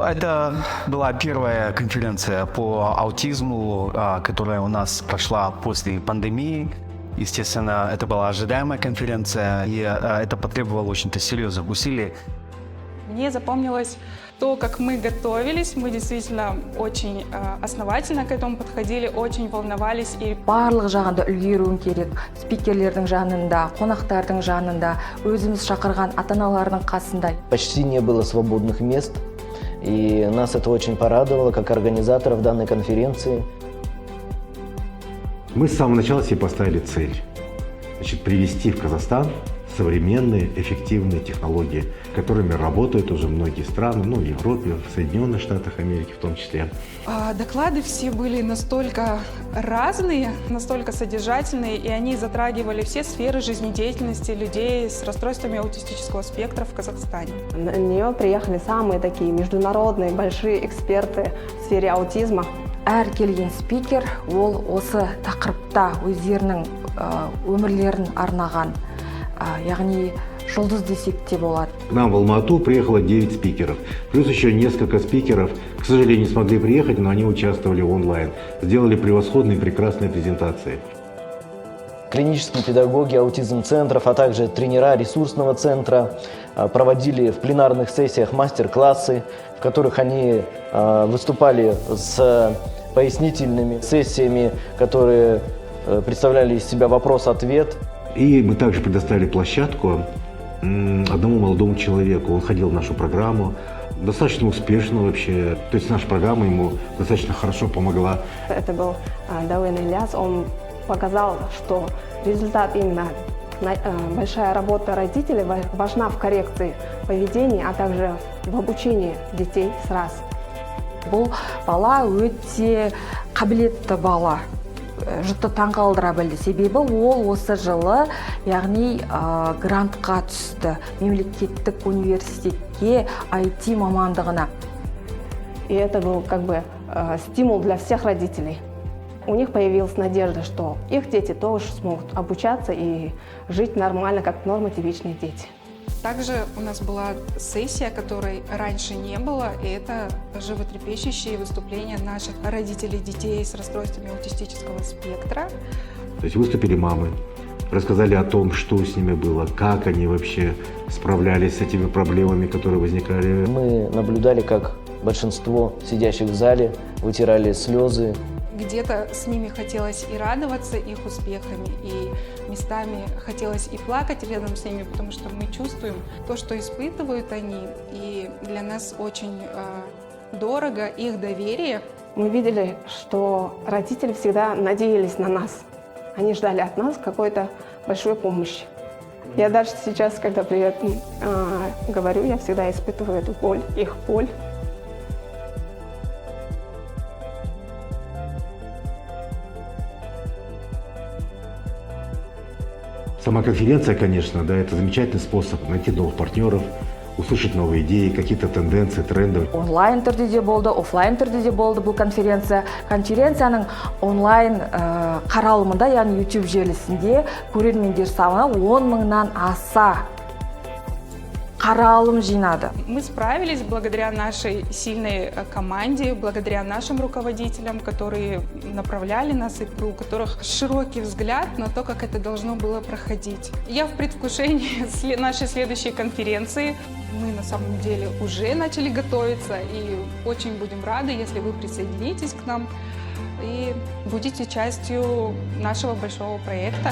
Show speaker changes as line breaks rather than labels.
Это была первая конференция по аутизму, которая у нас прошла после пандемии. Естественно, это была ожидаемая конференция, и это потребовало очень-то серьезных усилий.
Мне запомнилось то, как мы готовились. Мы действительно очень основательно к этому подходили, очень волновались. И
барлық жағында үлгеруің керек. Спикерлердің жанында, қонақтардың жанында, өзіміз шақырған ата-аналардың қасында.
Почти не было свободных мест, и нас это очень порадовало, как организаторов данной конференции.
Мы с самого начала себе поставили цель, привести в Казахстан современные, эффективные технологии, которыми работают уже многие страны, в Европе, в Соединенных Штатах Америки в том числе.
Доклады все были настолько разные, настолько содержательные, и они затрагивали все сферы жизнедеятельности людей с расстройствами аутистического спектра в Казахстане.
На нее приехали самые такие международные большие эксперты в сфере аутизма.
Әр келген спикер ол осы тақырыпта өздерінің өмірлерін арнаған, яғни жұлдыз десек те болады.
К нам в Алмату приехало 9 спикеров, плюс еще несколько спикеров, к сожалению, не смогли приехать, но они участвовали онлайн, сделали превосходные, прекрасные презентации.
Клинические педагоги аутизм-центров, а также тренера ресурсного центра проводили в пленарных сессиях мастер-классы, в которых они выступали с пояснительными сессиями, которые представляли из себя вопрос-ответ.
И мы также предоставили площадку одному молодому человеку. Он ходил в нашу программу, достаточно успешно вообще. То есть наша программа ему достаточно хорошо помогла.
Это был Дауэн Ильяс. Он показал, что результат именно большая работа родителей важна в коррекции поведения, а также в обучении детей сразу.
Бұл бала өте қабілетті бала. Жұртты таңғалдыра білді. Себебі ол осы жылы, яғни грантқа түсті мемлекеттік университетке IT мамандығына.
И это был стимул для всех родителей. У них появилась надежда, что их дети тоже смогут обучаться и жить нормально, как нормотипичные дети.
Также у нас была сессия, которой раньше не было, и это животрепещущие выступления наших родителей детей с расстройствами аутистического спектра.
То есть выступили мамы, рассказали о том, что с ними было, как они вообще справлялись с этими проблемами, которые возникали.
Мы наблюдали, как большинство сидящих в зале вытирали слезы.
Где-то с ними хотелось и радоваться их успехами, и местами хотелось и плакать рядом с ними, потому что мы чувствуем то, что испытывают они, и для нас очень дорого их доверие.
Мы видели, что родители всегда надеялись на нас. Они ждали от нас какой-то большой помощи. Я даже сейчас, когда при этом говорю, я всегда испытываю эту боль, их боль.
Сама конференция, конечно, это замечательный способ найти новых партнеров, услышать новые идеи, какие-то тенденции, тренды.
Онлайн түрде де болды, офлайн түрде де болды бұл конференция. Конференцияның онлайн қаралымында, яғни YouTube желісінде көрермендер саны 10 000-нан аса қаралым жинады.
Мы справились благодаря нашей сильной команде, благодаря нашим руководителям, которые направляли нас и у которых широкий взгляд на то, как это должно было проходить. Я в предвкушении нашей следующей конференции. Мы на самом деле уже начали готовиться и очень будем рады, если вы присоединитесь к нам и будете частью нашего большого проекта.